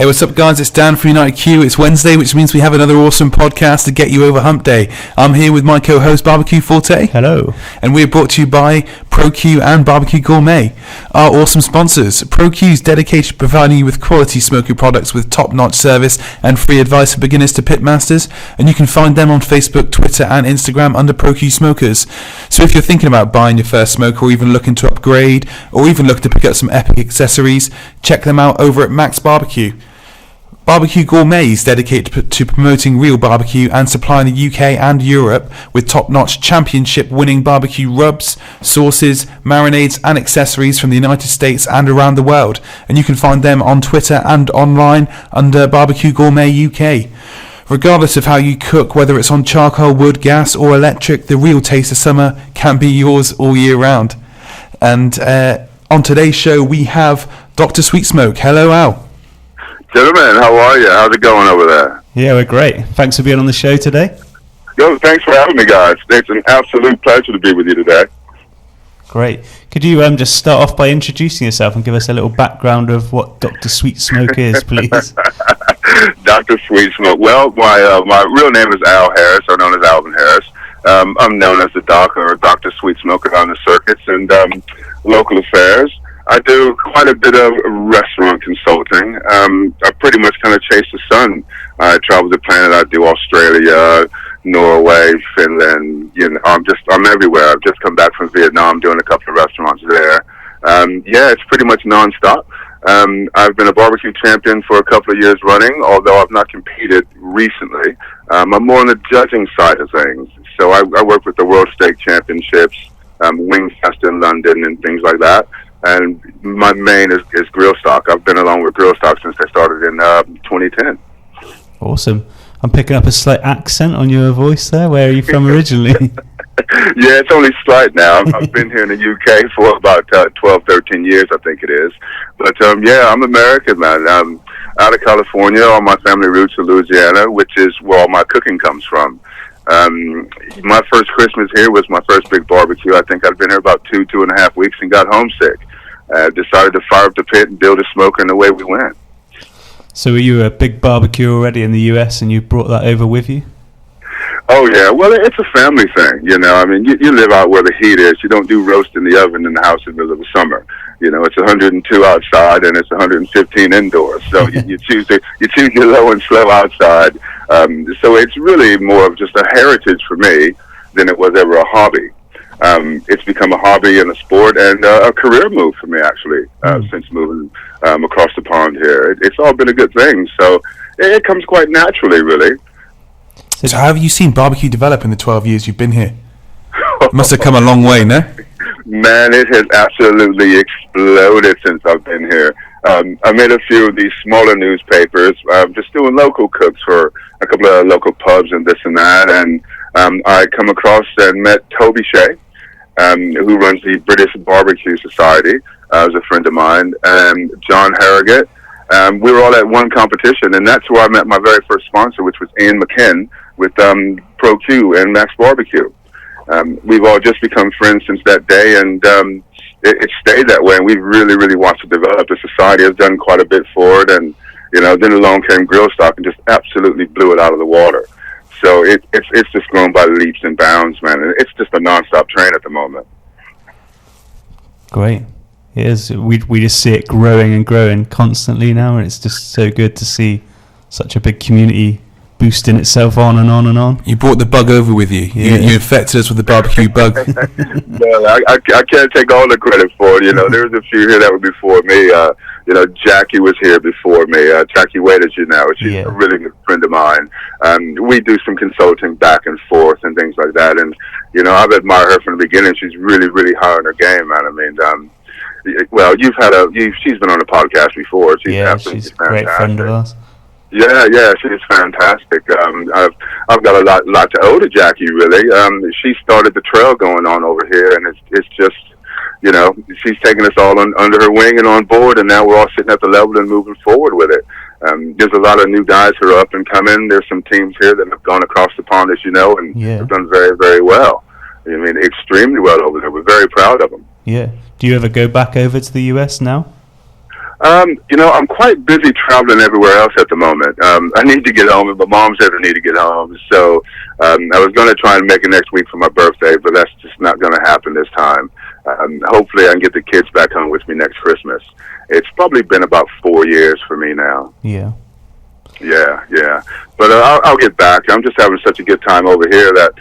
Hey, what's up, guys? It's Dan from UnitedQ. It's Wednesday, which means we have another awesome podcast to get you over Hump Day. I'm here with my co-host, BBQForte. Hello. And we're brought to you by ProQ and BBQ Gourmet, our awesome sponsors. ProQ is dedicated to providing you with quality smoking products with top-notch service and free advice for beginners to pitmasters. And you can find them on Facebook, Twitter, and Instagram under ProQ Smokers. So if you're thinking about buying your first smoke, or even looking to upgrade, or even looking to pick up some epic accessories, check them out over at Max BBQ. BBQ Gourmet is dedicated to promoting real barbecue and supplying the UK and Europe with top-notch championship-winning barbecue rubs, sauces, marinades and accessories from the United States and around the world. And you can find them on Twitter and online under BBQ Gourmet UK. Regardless of how you cook, whether it's on charcoal, wood, gas or electric, the real taste of summer can be yours all year round. And on today's show we have Dr Sweetsmoke. Hello, Al. Gentlemen, how are you? How's it going over there? Yeah, we're great. Thanks for being on the show today. Yo, thanks for having me, guys. It's an absolute pleasure to be with you today. Great. Could you just start off by introducing yourself and give us a little background of what Dr Sweetsmoke is, please? Dr. Sweetsmoke. Well, my real name is Al Harris, or known as Alvin Harris. I'm known as the Doc, or Dr. Sweetsmoke, on the circuits and local affairs. I do quite a bit of restaurant consulting. I pretty much kind of chase the sun. I travel the planet. I do Australia, Norway, Finland. You know, I'm everywhere. I've just come back from Vietnam, doing a couple of restaurants there. It's pretty much nonstop. I've been a barbecue champion for a couple of years running, although I've not competed recently. I'm more on the judging side of things. So I work with the World Steak Championships, Wingfest in London, and things like that. And my main is Grill Stock. I've been along with Grill Stock since they started in 2010. Awesome. I'm picking up a slight accent on your voice there. Where are you from originally? Yeah, it's only slight now. I've been here in the UK for about 12, 13 years, I think it is. But I'm American, man. I'm out of California. All my family roots are Louisiana, which is where all my cooking comes from. My first Christmas here was my first big barbecue. I think I'd been here about 2.5 weeks and got homesick. Decided to fire up the pit and build a smoker, and away we went. So were you a big barbecue already in the US and you brought that over with you? Oh, yeah. Well, it's a family thing, you know. I mean, you live out where the heat is. You don't do roast in the oven in the house in the middle of the summer. You know, it's 102 outside and it's 115 indoors. So you choose your low and slow outside. So it's really more of just a heritage for me than it was ever a hobby. It's become a hobby and a sport and a career move for me, actually, since moving across the pond here. It's all been a good thing. So it comes quite naturally, really. So how have you seen barbecue develop in the 12 years you've been here? It must have come a long way, no? Man, it has absolutely exploded since I've been here. I made a few of these smaller newspapers, just doing local cooks for a couple of local pubs and this and that. And I come across and met Toby Shea, who runs the British Barbecue Society, as a friend of mine, and John Harrogate. We were all at one competition, and that's where I met my very first sponsor, which was Ian McKinn with ProQ and Max Barbecue. We've all just become friends since that day, and it stayed that way, and we've really, really watched it develop. The society has done quite a bit for it, and, you know, then along came Grill Stock and just absolutely blew it out of the water. So it's just grown by leaps and bounds, man. And it's just a nonstop train at the moment. Great. It is. We just see it growing and growing constantly now, and it's just so good to see such a big community boosting itself on and on and on. You brought the bug over with you. Yeah. You infected us with the barbecue bug. No, I can't take all the credit for it. You know, there was a few here that were before me. You know, Jackie was here before me. Jackie Wade, as you know, she's a really good friend of mine. We do some consulting back and forth and things like that. And, you know, I've admired her from the beginning. She's really, really high on her game, man. I mean, well, she's been on the podcast before. She's a great friend of ours. Yeah, she's fantastic. I've got a lot to owe to Jackie, really. She started the trail going on over here, and it's just, you know, she's taken us all under her wing and on board, and now we're all sitting at the level and moving forward with it. There's a lot of new guys who are up and coming. There's some teams here that have gone across the pond, as you know, and have done very, very well. I mean, extremely well over there. We're very proud of them. Yeah. Do you ever go back over to the US now? I'm quite busy traveling everywhere else at the moment. I need to get home, and my mom says I need to get home. So I was going to try and make it next week for my birthday, but that's just not going to happen this time. Hopefully I can get the kids back home with me next Christmas. It's probably been about 4 years for me now. Yeah. Yeah. But I'll get back. I'm just having such a good time over here that,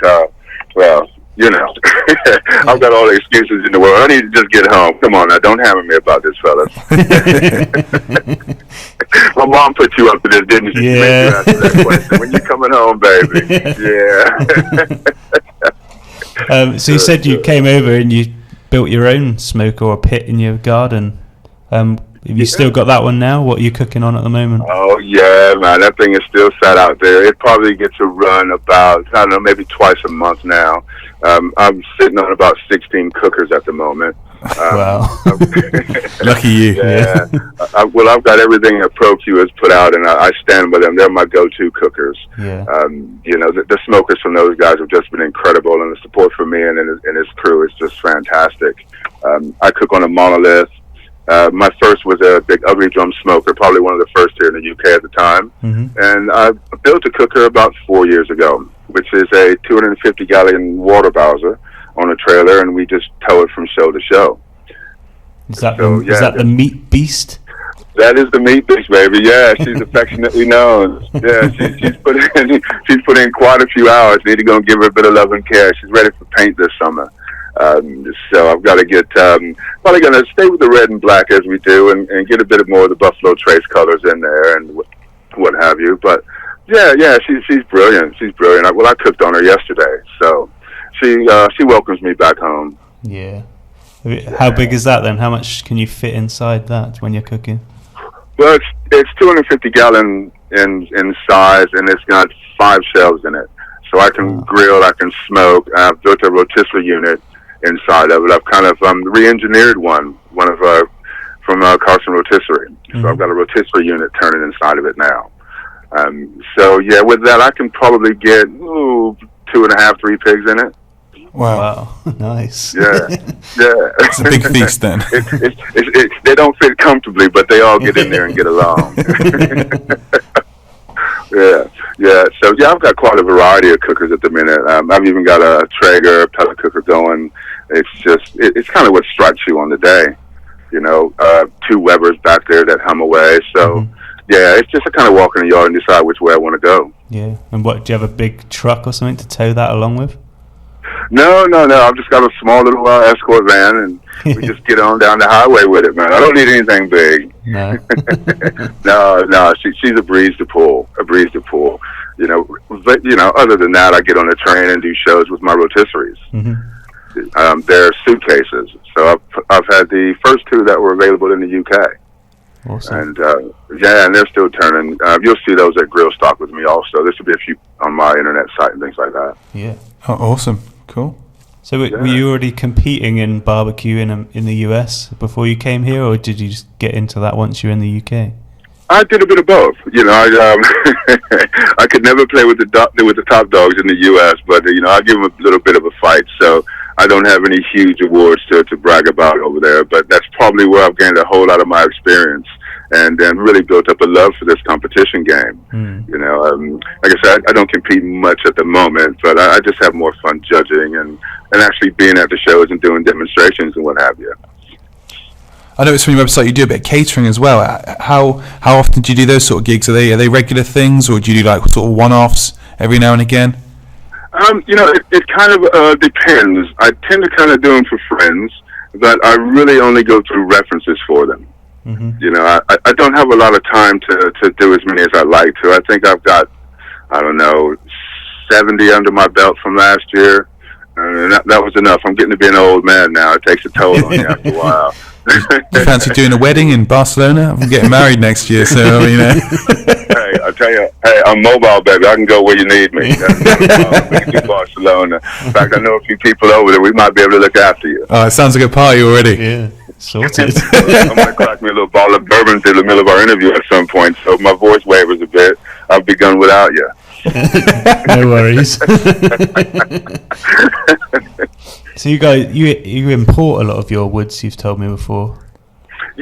I've got all the excuses in the world. I need to just get home. Come on now, don't hammer me about this, fellas. My mom put you up to this, didn't she? Yeah. She made you answer that question. When you coming home, baby? Yeah. So you said you came over and you built your own smoker or pit in your garden. Have you still got that one now? What are you cooking on at the moment? Oh, yeah, man. That thing is still sat out there. It probably gets to run about, I don't know, maybe twice a month now. I'm sitting on about 16 cookers at the moment. Wow. Lucky you. Yeah. I've got everything that ProQ has put out, and I stand by them. They're my go-to cookers. Yeah. The smokers from those guys have just been incredible, and the support from me and his crew is just fantastic. I cook on a monolith. My first was a big ugly drum smoker, probably one of the first here in the UK at the time. Mm-hmm. And I built a cooker about 4 years ago, which is a 250-gallon water bowser on a trailer, and we just tow it from show to show. Is that the Meat Beast? That is the Meat Beast, baby. Yeah, she's affectionately known. Yeah, she's put in quite a few hours. Need to go and give her a bit of love and care. She's ready for paint this summer. So I've got to get, probably going to stay with the red and black as we do and get a bit more of the Buffalo Trace colors in there and what have you. But yeah, she's brilliant. She's brilliant. I cooked on her yesterday, so she welcomes me back home. Yeah. How big is that then? How much can you fit inside that when you're cooking? Well, it's 250 gallon in size, and it's got 5 shelves in it. So I can grill, I can smoke. I've built a rotisserie unit inside of it. I've kind of re-engineered one from Carson Rotisserie. Mm-hmm. So I've got a rotisserie unit turning inside of it now. So yeah, with that I can probably get 2.5, 3 pigs in it. Wow. Nice. Yeah. It's a big feast then. They don't fit comfortably, but they all get in there and get along. Yeah. So yeah, I've got quite a variety of cookers at the minute. I've even got a Traeger pellet cooker going. It's kind of what strikes you on the day, 2 Webers back there that hum away. So yeah, it's just a kind of walk in the yard and decide which way I want to go. Yeah. And do you have a big truck or something to tow that along with? No. I've just got a small little escort van, and we just get on down the highway with it, man. I don't need anything big. No. No. She's a breeze to pull. But, other than that, I get on the train and do shows with my rotisseries. Mm-hmm. They're suitcases. So I've had the first 2 that were available in the UK. Awesome. And and they're still turning. You'll see those at Grill Stock with me also. There should be a few on my internet site and things like that. Yeah. Oh, awesome. Cool. So were you already competing in barbecue in the US before you came here, or did you just get into that once you were in the UK? I did a bit of both. I could never play with the top dogs in the U.S., but I give them a little bit of a fight. So I don't have any huge awards to brag about over there. But that's probably where I've gained a whole lot of my experience, and then really built up a love for this competition game. Like I said, I don't compete much at the moment, but I just have more fun judging and actually being at the shows and doing demonstrations and what have you. I noticed from your website you do a bit of catering as well. How often do you do those sort of gigs? Are they regular things, or do you do like sort of one-offs every now and again? It kind of depends. I tend to kind of do them for friends, but I really only go through references for them. Mm-hmm. I don't have a lot of time to do as many as I'd like to. I think I've got, 70 under my belt from last year. And that was enough. I'm getting to be an old man now. It takes a toll on you after a while. You fancy doing a wedding in Barcelona? I'm getting married next year, so Hey, I tell you, I'm mobile, baby. I can go where you need me. To Barcelona. In fact, I know a few people over there. We might be able to look after you. Oh, it sounds like a party already. Yeah, sorted. I might crack me a little bottle of bourbon through the middle of our interview at some point, so if my voice wavers a bit, I've begun without you. No worries. So you guys, you import a lot of your woods, you've told me before.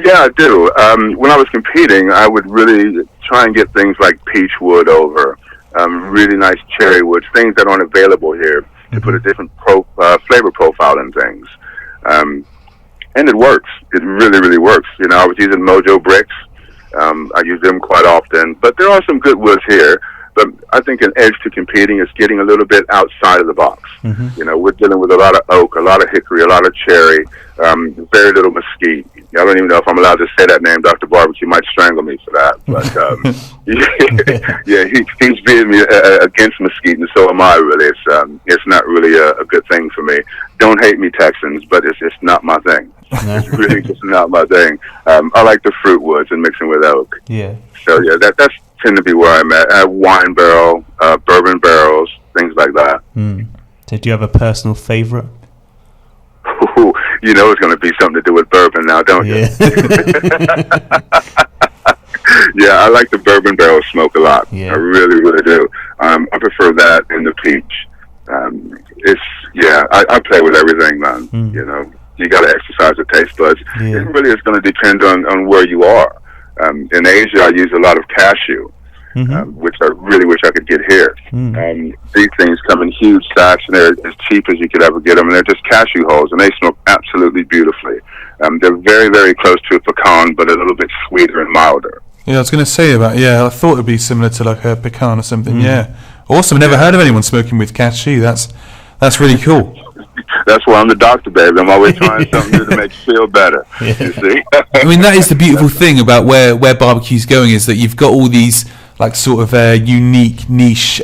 Yeah, I do. When I was competing, I would really try and get things like peach wood over, really nice cherry woods, things that aren't available here, to put a different flavor profile in things. And it works. It really, really works. You know, I was using Mojo bricks. I use them quite often. But there are some good woods here. But I think an edge to competing is getting a little bit outside of the box. You know, we're dealing with a lot of oak, a lot of hickory, a lot of cherry, very little mesquite. I don't even know if I'm allowed to say that name. Dr. Barbecue might strangle me for that. But yeah, he's being me against mesquite, and so am I. Really, it's not really a good thing for me. Don't hate me, Texans, but it's not my thing. It's really just not my thing. I like the fruit woods and mixing with oak. Yeah. So yeah, that's tend to be where I'm at. I have wine barrel, bourbon barrels, things like that. So do you have a personal favorite? Ooh, you know it's going to be something to do with bourbon now, don't you? Yeah, I like the bourbon barrel smoke a lot. I really, really do. I prefer that in the peach. I play with everything, man. You know, you got to exercise the taste buds. It really is going to depend on where you are. In Asia, I use a lot of cashew, which I really wish I could get here. These things come in huge sacks, and they're as cheap as you could ever get them, and they're just cashew hulls, and they smoke absolutely beautifully. They're very, very close to a pecan, but a little bit sweeter and milder. Yeah, I was going to say I thought it would be similar to like a pecan or something. Yeah, awesome. I've never heard of anyone smoking with cashew. That's really cool. That's why I'm the doctor, baby. I'm always trying something new to make you feel better. You see? I mean, that is the beautiful thing about where barbecue's going, is that you've got all these like sort of unique niche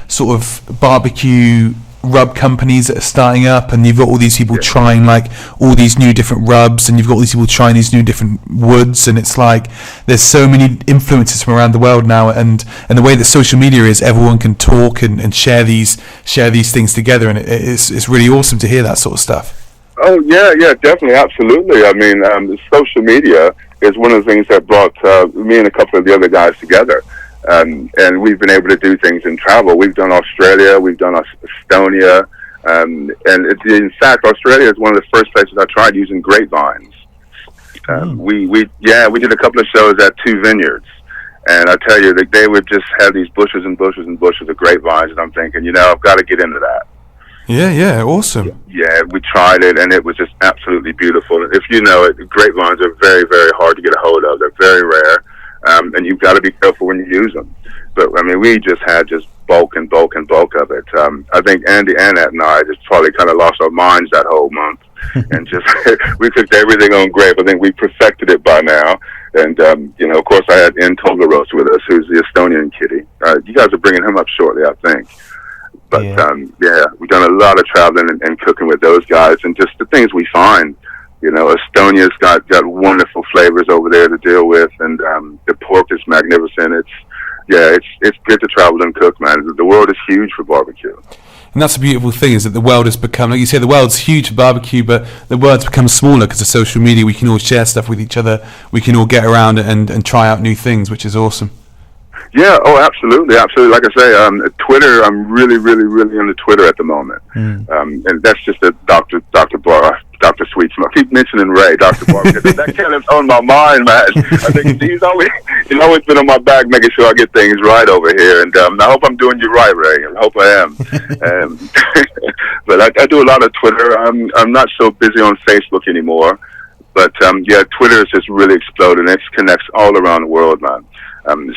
sort of barbecue rub companies that are starting up, and you've got all these people trying like all these new different rubs, and you've got all these people trying these new different woods, and it's like there's so many influences from around the world now, and the way that social media is, everyone can talk and share these things together, and it's really awesome to hear that sort of stuff. Oh yeah, definitely, absolutely. I mean, social media is one of the things that brought me and a couple of the other guys together. And we've been able to do things in travel. We've done Australia, we've done Estonia, and in fact, Australia is one of the first places I tried using grapevines. We did a couple of shows at 2 vineyards, and I tell you, they would just have these bushes and bushes and bushes of grapevines, and I'm thinking, I've got to get into that. Yeah, awesome. Yeah, we tried it, and it was just absolutely beautiful. If you know it, grapevines are very, very hard to get a hold of. They're very rare. And you've got to be careful when you use them. But, I mean, we just had bulk and bulk and bulk of it. I think Andy, Annette, and I just probably kind of lost our minds that whole month. And just, we cooked everything on grape. I think we perfected it by now. And, of course, I had N. Tolgaros with us, who's the Estonian kitty. You guys are bringing him up shortly, I think. But, we've done a lot of traveling and cooking with those guys, and just the things we find. Estonia's got wonderful flavors over there to deal with, and the pork is magnificent. It's good to travel and cook, man. The world is huge for barbecue. And that's the beautiful thing, is that the world has become, like you say, the world's huge for barbecue, but the world's become smaller because of social media. We can all share stuff with each other. We can all get around and try out new things, which is awesome. Yeah, absolutely. Like I say, Twitter, I'm really, really, really into Twitter at the moment. And that's just a Dr. Sweetsmoke. I keep mentioning Ray, Dr. Bar, because that kind of on my mind, man. I think he's always been on my back making sure I get things right over here. And I hope I'm doing you right, Ray. I hope I am. But I do a lot of Twitter. I'm not so busy on Facebook anymore. But, Twitter is just really exploding. It connects all around the world, man.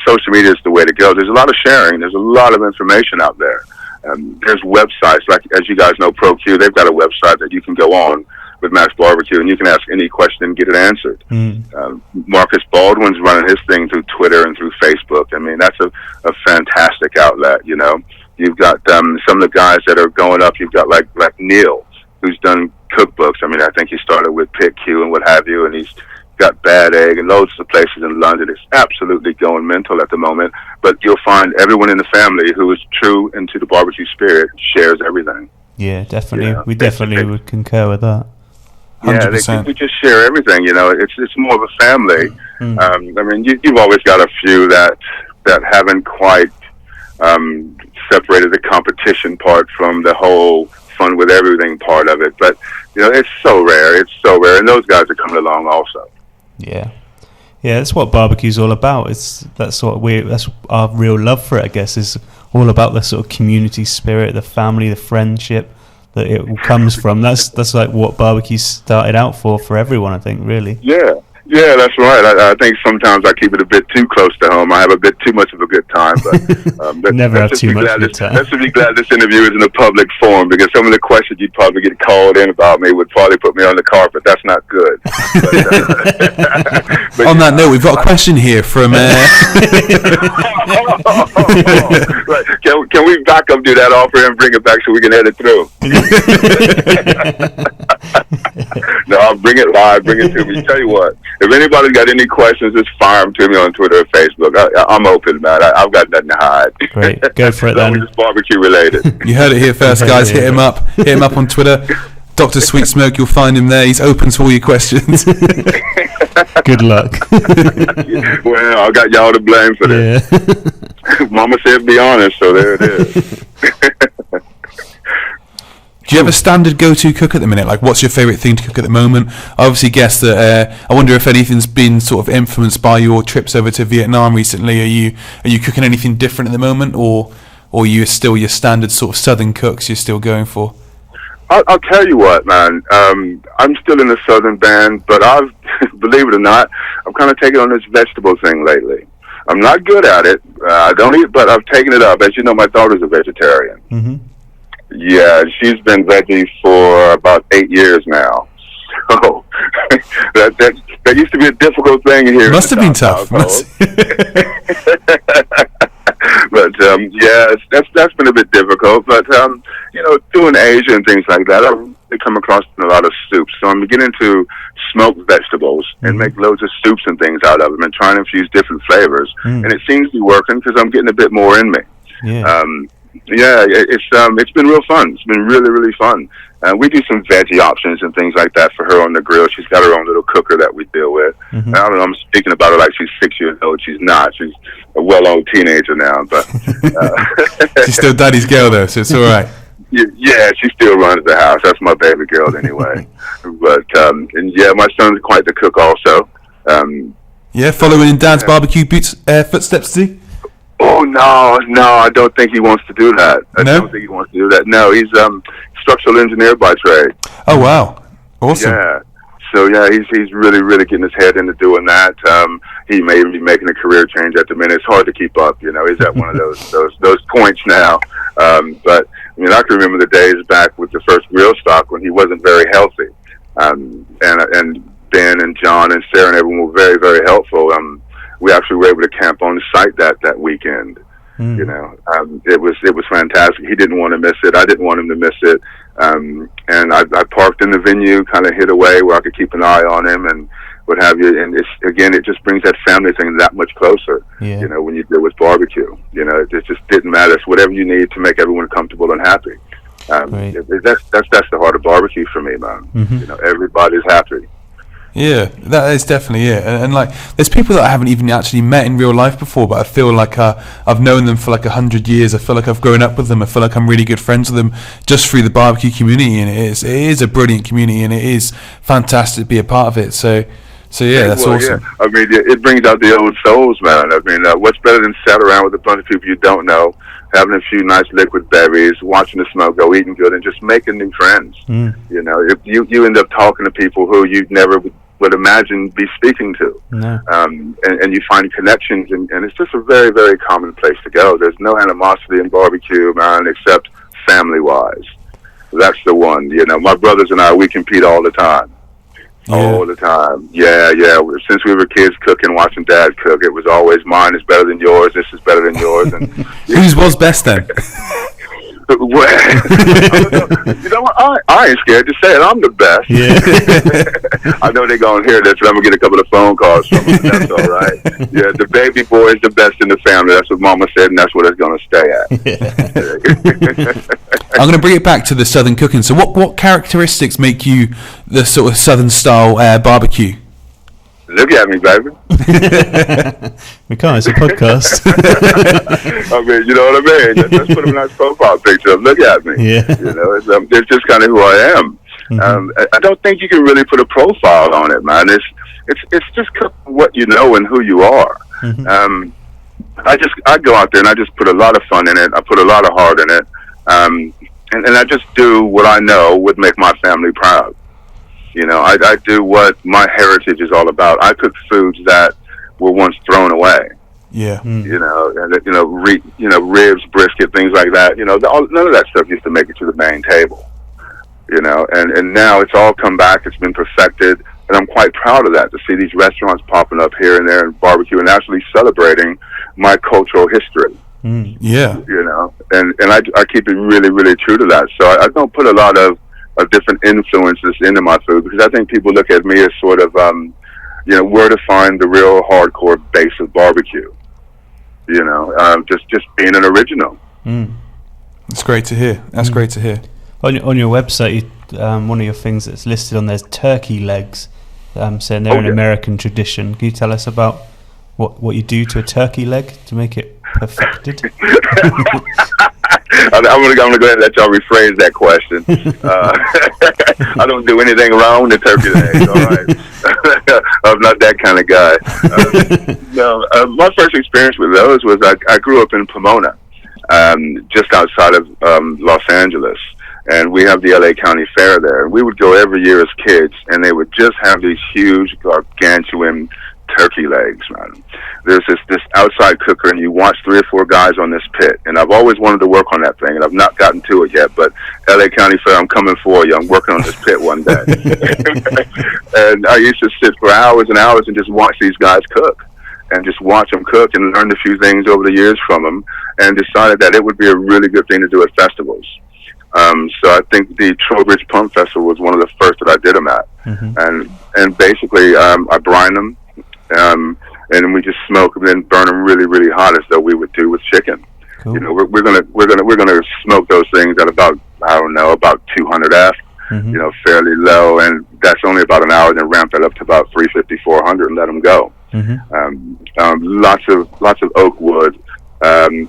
Social media is the way to go. There's a lot of sharing. There's a lot of information out there. There's websites, like, as you guys know, ProQ, they've got a website that you can go on with Max Barbecue, and you can ask any question and get it answered. Marcus Baldwin's running his thing through Twitter and through Facebook. I mean, that's a fantastic outlet, You've got some of the guys that are going up. You've got like Neil, who's done cookbooks. I mean, I think he started with PitQ and what have you, and he's got Bad Egg and loads of places in London. It's absolutely going mental at the moment. But you'll find everyone in the family who is true into the barbecue spirit shares everything. Yeah, definitely. We definitely would concur with that. 100%. We just share everything. It's more of a family. I mean, you've always got a few that haven't quite separated the competition part from the whole fun with everything part of it. But it's so rare. And those guys are coming along also. Yeah. Yeah, that's what barbecue's all about. That's our real love for it, I guess, is all about the sort of community spirit, the family, the friendship that it comes from. That's like what barbecue started out for everyone, I think, really. Yeah, that's right. I think sometimes I keep it a bit too close to home. I have a bit too much of a good time, but never have too much of a good time. Let's just be glad this interview is in a public forum, because some of the questions you'd probably get called in about me would probably put me on the carpet. That's not good. But on that note, we've got a question here from. Right. Can we back up, do that offer, and bring it back so we can edit through? No, I'll bring it live. Bring it to me. Tell you what, if anybody's got any questions, just fire them to me on Twitter or Facebook. I'm open, man. I've got nothing to hide. Great, go for it then. It's barbecue related. You heard it here first, guys. Hit him up. Hit him up on Twitter. Dr. Sweetsmoke, you'll find him there. He's open to all your questions. Good luck. Well, I got y'all to blame for this. Yeah. Mama said be honest, so there it is. Do you have a standard go-to cook at the minute? Like, what's your favourite thing to cook at the moment? I obviously guess that. I wonder if anything's been sort of influenced by your trips over to Vietnam recently. Are you cooking anything different at the moment, or are you still your standard sort of southern cooks you're still going for? I'll tell you what, man. I'm still in the southern band, but I've, believe it or not, I'm kind of taking on this vegetable thing lately. I'm not good at it. I don't eat, but I've taken it up. As you know, my daughter's a vegetarian. Mm-hmm. Yeah, she's been veggie for about 8 years now. So that used to be a difficult thing here. Must have been tough. But yeah, that's been a bit difficult. But doing Asia and things like that, I've come across a lot of soups. So I'm beginning to smoke vegetables and make loads of soups and things out of them, and trying to infuse different flavors. And it seems to be working because I'm getting a bit more in me. Yeah. It's been real fun. It's been really, really fun. We do some veggie options and things like that for her on the grill. She's got her own little cooker that we deal with. Mm-hmm. I don't know, I'm speaking about her like she's 6 years old. She's not. She's a well-old teenager now. But she's still daddy's girl, though, so it's all right. Yeah, she still runs the house. That's my baby girl anyway. But, and yeah, my son's quite the cook also. Following in Dad's barbecue footsteps, too? Oh, no, I don't think he wants to do that. I don't think he wants to do that. No, he's structural engineer by trade. Oh, wow. Awesome. Yeah. So, yeah, he's really, really getting his head into doing that. He may be making a career change at the minute. It's hard to keep up, He's at one of those points now. But, I mean, I can remember the days back with the first grill stock when he wasn't very healthy. And Ben and John and Sarah and everyone were very, very helpful. We actually were able to camp on site that weekend. It was fantastic. He didn't want to miss it. I didn't want him to miss it. And I parked in the venue, kind of hid away where I could keep an eye on him and what have you. And it just brings that family thing that much closer. Yeah. When you deal with barbecue, it just didn't matter. It's whatever you need to make everyone comfortable and happy. Right. That's the heart of barbecue for me, man. Mm-hmm. Everybody's happy. Yeah, that is definitely it. And like, there's people that I haven't even actually met in real life before, but I feel like I've known them for like 100 years. I feel like I've grown up with them. I feel like I'm really good friends with them just through the barbecue community, and it is a brilliant community, and it is fantastic to be a part of it. So yeah, that's awesome. Yeah. I mean, it brings out the old souls, man. I mean, what's better than sat around with a bunch of people you don't know, having a few nice liquid berries, watching the smoke go, eating good, and just making new friends. If you end up talking to people who you never would imagine be speaking to. No. And you find connections, and it's just a very, very common place to go. There's no animosity in barbecue, man, except family-wise. That's the one. My brothers and I, we compete all the time. Yeah. All the time. Yeah. Since we were kids cooking, watching Dad cook, it was always mine is better than yours, this is better than yours. And whose was best then? Well, I ain't scared to say it. I'm the best. Yeah. I know they're going to hear this, and I'm going to get a couple of phone calls from them. That's all right. Yeah, the baby boy is the best in the family. That's what Mama said, and that's what it's going to stay at. I'm going to bring it back to the southern cooking. So what characteristics make you the sort of southern style barbecue? Look at me, baby. We can't. It's a podcast. I mean, you know what I mean? Let's put a nice profile picture up. Look at me. Yeah. It's just kind of who I am. I don't think you can really put a profile on it, man. It's just what you know and who you are. I go out there and I just put a lot of fun in it. I put a lot of heart in it, and I just do what I know would make my family proud. You know, I do what my heritage is all about. I cook foods that were once thrown away. Yeah. You know, and ribs, brisket, things like that. You know, none of that stuff used to make it to the main table. You know, and now it's all come back. It's been perfected, and I'm quite proud of that, to see these restaurants popping up here and there and barbecue and actually celebrating my cultural history. Yeah. You know, and I keep it really, really true to that. So I don't put a lot of different influences into my food, because I think people look at me as sort of, where to find the real hardcore base of barbecue. You know, just being an original. That's great to hear. That's great to hear. On your website, one of your things that's listed on there is turkey legs, saying they're an American tradition. Can you tell us about what you do to a turkey leg to make it perfected? I'm gonna go ahead and let y'all rephrase that question. I don't do anything wrong with turkey legs. All right, I'm not that kind of guy. My first experience with those was I grew up in Pomona, just outside of Los Angeles, and we have the LA County Fair there. And we would go every year as kids, and they would just have these huge, gargantuan turkey legs, man. There's this outside cooker, and you watch 3 or 4 guys on this pit, and I've always wanted to work on that thing, and I've not gotten to it yet, but LA County Fair, I'm coming for you. I'm working on this pit one day. And I used to sit for hours and hours and just watch these guys cook, and just watch them cook, and learned a few things over the years from them, and decided that it would be a really good thing to do at festivals. So I think the Trowbridge Pump Festival was one of the first that I did them at. And basically I brine them, and we just smoke them and burn them really, really hot, as though we would do with chicken. Cool. You know, we're gonna smoke those things at about 200 F, you know, fairly low, and that's only about an hour. Then ramp it up to about 350, 400, and let them go. Lots of oak wood.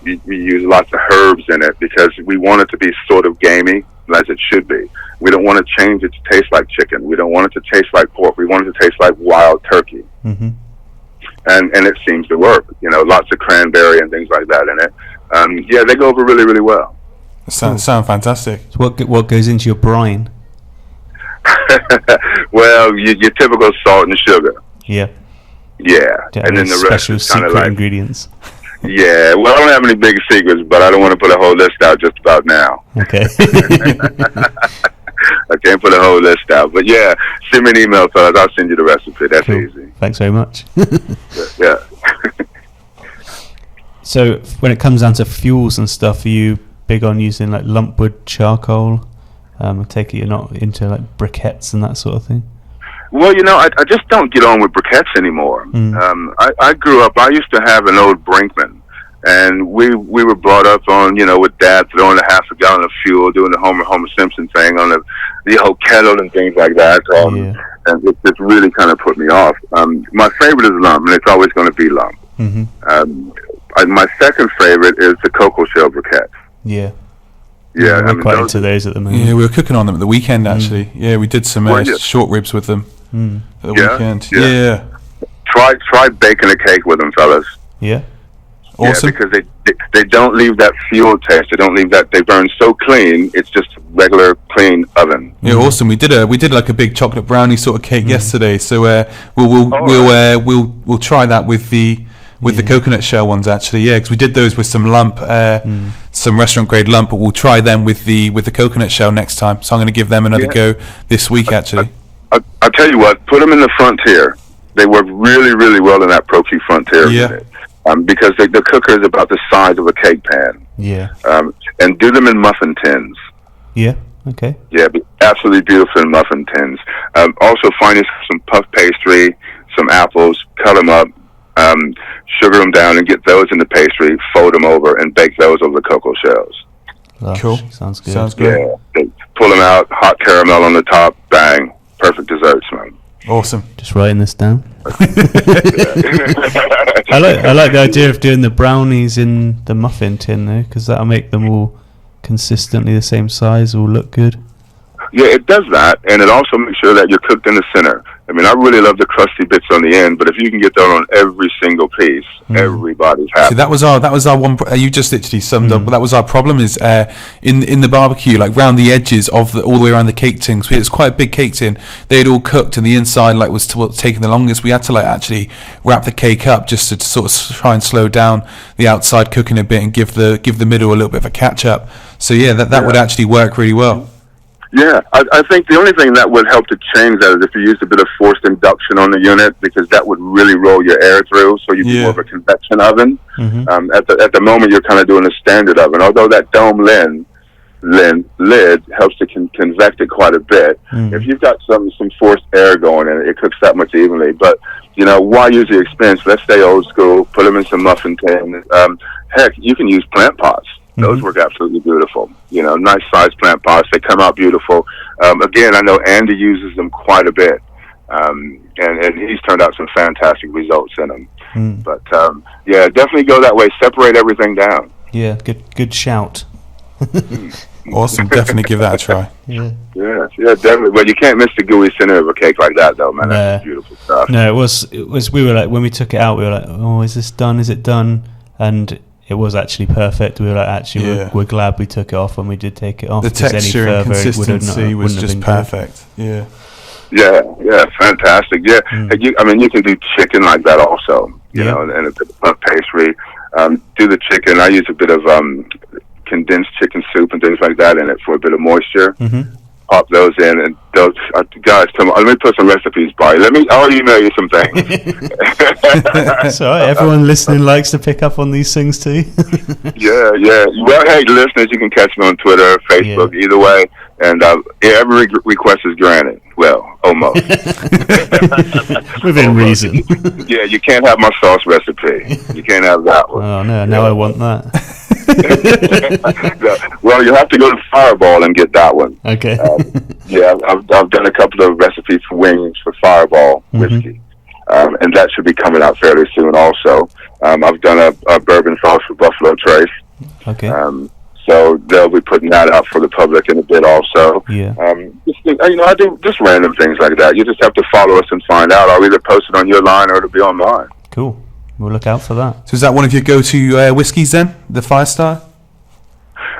We use lots of herbs in it, because we want it to be sort of gamey, as it should be. We don't want to change it to taste like chicken. We don't want it to taste like pork. We want it to taste like wild turkey. And it seems to work. You know, lots of cranberry and things like that in it. They go over really, really well. Sound fantastic. So what goes into your brine? Well, your typical salt and sugar. Yeah. And then the rest is kind of like ingredients. Yeah, well, I don't have any big secrets, but I don't want to put a whole list out just about now. Okay. I can't put a whole list out, but yeah, send me an email, fellas. I'll send you the recipe. That's cool. Easy. Thanks very much. Yeah. So when it comes down to fuels and stuff, are you big on using like lumpwood charcoal? I take it you're not into like briquettes and that sort of thing? Well, you know, I just don't get on with briquettes anymore. I grew up, I used to have an old Brinkman, and we were brought up on, you know, with Dad throwing a half a gallon of fuel, doing the Homer Simpson thing on the whole kettle and things like that. And it just really kind of put me off. My favorite is lump, and it's always going to be lump. My second favorite is the cocoa shell briquettes. Yeah, I'm quite into those at the moment. Yeah, we were cooking on them at the weekend, actually. Yeah, we did some short ribs with them at the weekend. Yeah. Try baking a cake with them, fellas. Yeah. Awesome. Yeah, because they don't leave that fuel taste. They don't leave that. They burn so clean. It's just regular clean oven. Yeah, awesome. We did like a big chocolate brownie sort of cake yesterday. So we'll try that with the coconut shell ones, actually. Yeah, because we did those with some lump, some restaurant grade lump, but we'll try them with the coconut shell next time. So I'm going to give them another go this week, actually. I'll tell you what. Put them in the Frontier. They work really, really well in that ProQ Frontier unit. Because the cooker is about the size of a cake pan. Yeah. And do them in muffin tins. Yeah. Okay. Yeah, absolutely beautiful in muffin tins. Also, find some puff pastry, some apples, cut them up, sugar them down, and get those in the pastry. Fold them over and bake those over the cocoa shells. Lush. Cool. Sounds good. Yeah. Pull them out. Hot caramel on the top. Bang. Perfect desserts, man. Awesome. Just writing this down. I like the idea of doing the brownies in the muffin tin though, because that'll make them all consistently the same size, all look good. Yeah, it does that, and it also makes sure that you're cooked in the center. I mean, I really love the crusty bits on the end, but if you can get that on every single piece, everybody's happy. See, that was our one. You just literally summed up. That was our problem. Is in the barbecue, like round the edges of all the way around the cake tin. So it's quite a big cake tin. They had all cooked, and the inside like was taking the longest. We had to like actually wrap the cake up just to sort of try and slow down the outside cooking a bit and give the middle a little bit of a catch up. So yeah, that would actually work really well. Yeah, I think the only thing that would help to change that is if you used a bit of forced induction on the unit, because that would really roll your air through, so you'd be more of a convection oven. At the moment, you're kind of doing a standard oven, although that dome lid helps to convect it quite a bit. If you've got some forced air going in it, it cooks that much evenly. But, you know, why use the expense? Let's stay old school, put them in some muffin tins. Heck, you can use plant pots. Those work absolutely beautiful. You know, nice sized plant pots. They come out beautiful. Again, I know Andy uses them quite a bit. And he's turned out some fantastic results in them. But, yeah, definitely go that way. Separate everything down. Yeah, good shout. Awesome. Definitely give that a try. Yeah, definitely. But you can't miss the gooey center of a cake like that, though, man. That's beautiful stuff. No, it was. We were like, when we took it out, we were like, oh, is this done? Is it done? And it was actually perfect. We were like, actually, we're glad we took it off when we did take it off. The texture and consistency was just perfect. Yeah. Yeah, fantastic. Yeah, I mean, you can do chicken like that also. You know, and a bit of puff pastry. Do the chicken. I use a bit of condensed chicken soup and things like that in it for a bit of moisture. Pop those in, and those guys, come on, let me put some recipes by you. I'll email you some things. So everyone listening likes to pick up on these things too. Yeah. Well, hey, listeners, you can catch me on Twitter, Facebook, either way, and every request is granted. Well, almost. Within reason. Yeah, you can't have my sauce recipe. You can't have that one. Oh no, now I want that. Well, you'll have to go to Fireball and get that one. Okay. Yeah, I've done a couple of recipes for wings for Fireball whiskey, and that should be coming out fairly soon. Also, I've done a bourbon sauce for Buffalo Trace. Okay. So they'll be putting that out for the public in a bit also. Yeah. I do just random things like that. You just have to follow us and find out. I'll either post it on your line or it'll be on mine. Cool. We'll look out for that. So is that one of your go-to whiskeys then? The Firestar?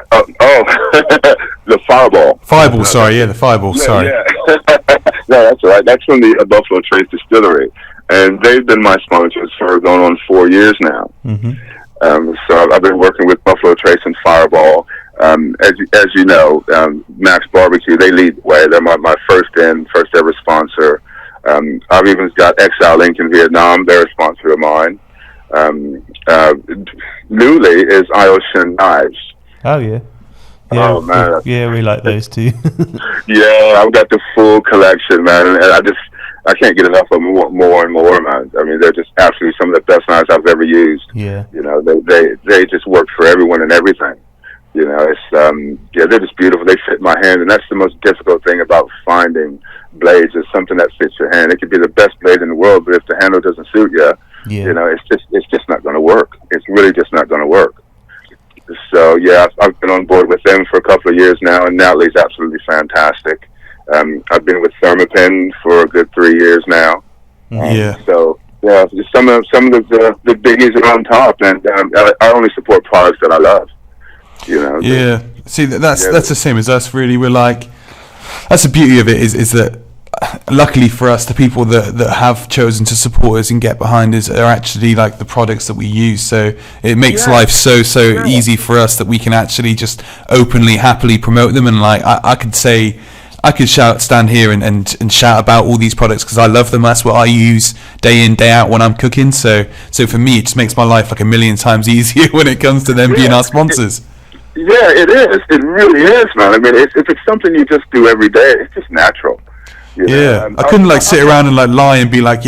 The Fireball. Fireball, sorry. Yeah, the Fireball, sorry. Yeah. No, that's all right. That's from the Buffalo Trace Distillery. And they've been my sponsors for going on 4 years now. So I've been working with Buffalo Trace and Fireball. As you know, Max Barbecue, they lead the way. They're my first ever sponsor. I've even got Exile Inc. in Vietnam. They're a sponsor of mine. Newly is Ioshin Knives. Oh, yeah. Oh, man. We like those too. Yeah, I've got the full collection, man. And I can't get enough of them more and more, man. I mean, they're just absolutely some of the best knives I've ever used. Yeah. You know, they just work for everyone and everything. You know, it's, they're just beautiful. They fit my hand, and that's the most difficult thing about finding blades is something that fits your hand. It could be the best blade in the world, but if the handle doesn't suit you, you know, it's just not going to work. It's really just not going to work. So yeah, I've been on board with them for a couple of years now, and Natalie's absolutely fantastic. I've been with Thermopin for a good 3 years now. So yeah, some of the biggies are on top, and I only support products that I love. You know. Yeah. See, that's the same as us. Really, we're like, that's the beauty of it is that luckily for us, the people that have chosen to support us and get behind us are actually like the products that we use. So it makes life so easy for us that we can actually just openly, happily promote them. And like I could stand here and shout about all these products because I love them. That's what I use day in, day out when I'm cooking. So for me, it just makes my life like a million times easier when it comes to them being our sponsors. Yeah, it is. It really is, man. I mean, if it's something you just do every day, it's just natural. You know? I couldn't sit around and lie and be like,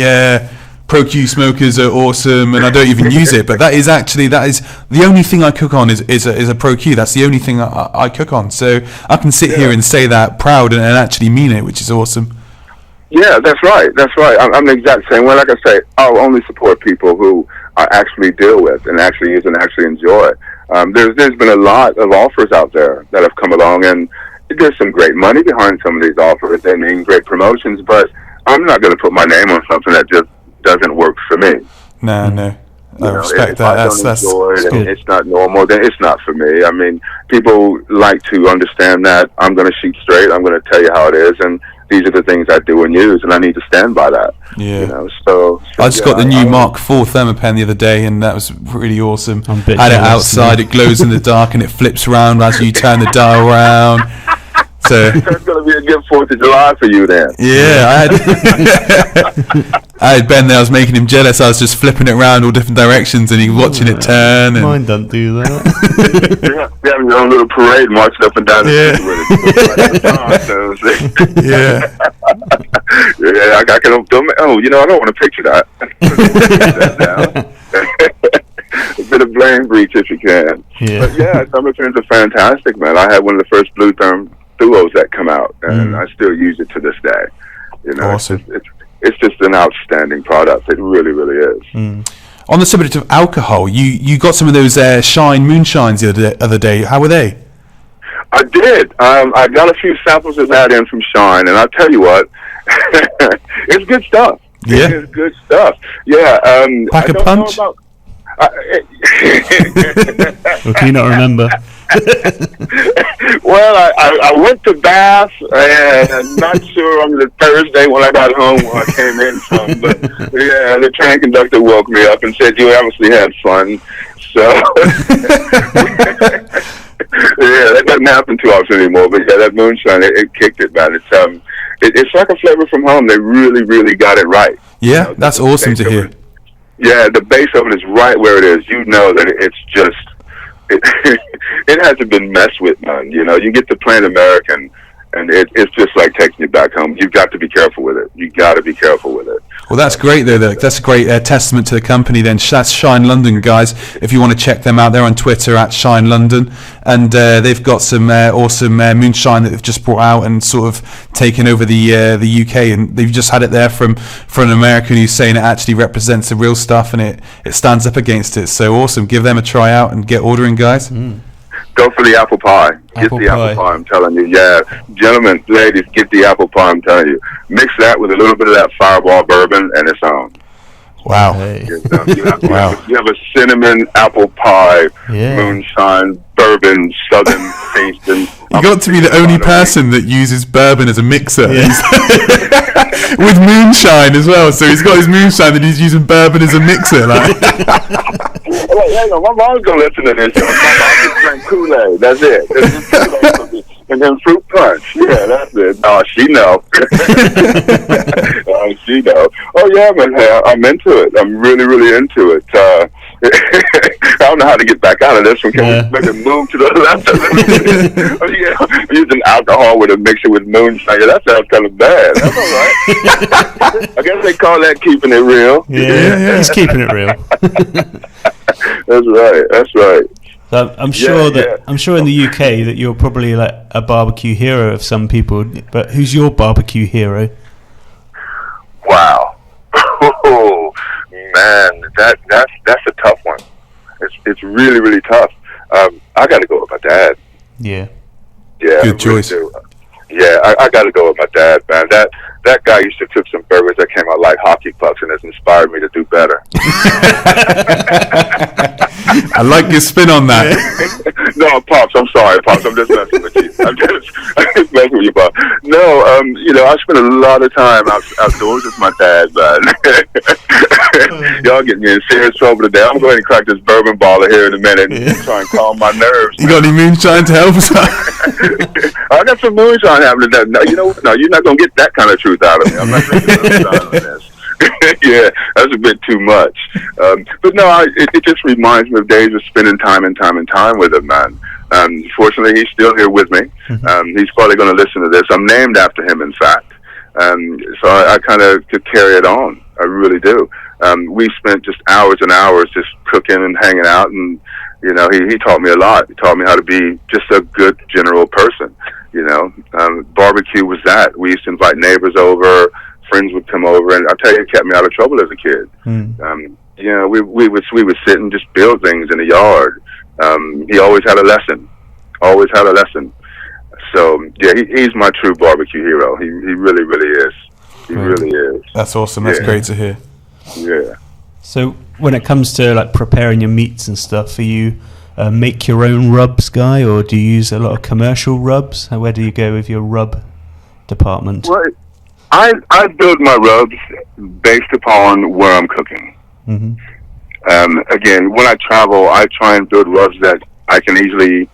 Pro Q smokers are awesome, and I don't even use it. But that is the only thing I cook on is a Pro Q. That's the only thing I cook on. So I can sit here and say that proud and actually mean it, which is awesome. Yeah, that's right. I'm the exact same way. Like I say, I'll only support people who I actually deal with and actually use and actually enjoy. There's been a lot of offers out there that have come along, and there's some great money behind some of these offers. They mean great promotions, but I'm not going to put my name on something that just doesn't work for me. No. I respect if that. I don't enjoy it and it's not normal, then it's not for me. I mean, people like to understand that I'm going to shoot straight. I'm going to tell you how it is, and these are the things I do and use, and I need to stand by that. Yeah. You know, so I just got the new Mark IV Thermopen the other day, and that was really awesome. I'm a bit Had it jealous, outside, it glows in the dark, and it flips around as you turn the dial around. So that's going to be a good 4th of July for you then. yeah, I had Ben there. I was making him jealous. I was just flipping it around all different directions, and he was watching it turn. And Mine don't do that. You're having your own little parade marching up and down the street with it. Yeah, I can. Oh, you know, I don't want to picture that. A bit of blame breach if you can. Yeah. But yeah, Thermopens are fantastic, man. I had one of the first Blue Therm Duos that come out, and I still use it to this day. You know, Awesome. It's just an outstanding product. It really, really is. on the subject of alcohol, you got some of those Shine moonshines the other day. How were they? I did. I got a few samples of that in from Shine, and I'll tell you what, it's good stuff. Yeah. It's good stuff. Yeah. Pack a punch? Or can you not remember? Well, I went to Bath, and I'm not sure on the Thursday when I got home where I came in from, but yeah, the train conductor woke me up and said, "You obviously had fun." So yeah, that doesn't happen too often anymore. But yeah, that moonshine, it kicked it, man. It's like a flavor from home. They really, really got it right. Yeah, you know, that's awesome to hear. Yeah, the base of it is right where it is. You know that it's just. It hasn't been messed with, man. You know, you get to plain American, and it's just like taking you back home. You've got to be careful with it. You got to be careful with it. Well, that's great, though. That's a great testament to the company, then. That's Shine London, guys. If you want to check them out, they're on Twitter at Shine London. And they've got some awesome moonshine that they've just brought out and sort of taken over the UK. And they've just had it there from an American who's saying it actually represents the real stuff and it stands up against it. So awesome. Give them a try out and get ordering, guys. Go for the apple pie. Apple pie, I'm telling you. Yeah, gentlemen, ladies, get the apple pie, I'm telling you. Mix that with a little bit of that Fireball bourbon, and it's on. Wow. Hey. You have a cinnamon apple pie, moonshine, bourbon, southern taste. You got to be the only person that uses bourbon as a mixer. Yeah. With moonshine as well. So he's got his moonshine and he's using bourbon as a mixer. Like. My mom's going to listen to this. I just drank Kool-Aid. That's it. Kool-Aid and then fruit punch. Yeah, that's it. Oh, she know. She know. Oh, yeah, man. I'm into it. I'm really, really into it. I don't know how to get back out of this one. Can we make a move to the left a little bit? Using alcohol with a mixture with moonshine. Yeah, that sounds kind of bad. That's all right. I guess they call that keeping it real. Yeah, he's keeping it real. That's right. That's right. So I'm sure in the UK that you're probably like a barbecue hero of some people. But who's your barbecue hero? Wow. Oh, man, that's a tough one. It's really, really tough. I got to go with my dad. Yeah. Good choice. Yeah, I got to go with my dad, man. That guy used to cook some burgers that came out like hockey pucks, and it's inspired me to do better. I like your spin on that. No, Pops, I'm sorry, Pops. I'm just messing with you. I'm just messing with you, Pops. No, I spend a lot of time outdoors with my dad, man. Y'all get me in serious trouble today. I'm going to crack this bourbon baller here in a minute and try and calm my nerves. You got any moonshine to help us out? I got some moonshine happening. No, you know what? No, you're not going to get that kind of truth out of me. I'm not drinking moonshine on this. Yeah, that's a bit too much. But no, it just reminds me of days of spending time with him, man. Fortunately, he's still here with me. He's probably going to listen to this. I'm named after him, in fact. So I kind of could carry it on. I really do. We spent just hours and hours just cooking and hanging out, and you know, he taught me a lot. He taught me how to be just a good general person. You know, barbecue was that. We used to invite neighbors over. Friends would come over, and I'll tell you, it kept me out of trouble as a kid. You know, we would sit and just build things in the yard. He always had a lesson. So yeah, he's my true barbecue hero. He really, really is. He really is. That's awesome. That's great to hear. Yeah. So when it comes to like preparing your meats and stuff, are you make your own rubs guy, or do you use a lot of commercial rubs? Where do you go with your rub department? Well, I build my rubs based upon where I'm cooking. Again, when I travel, I try and build rubs that I can easily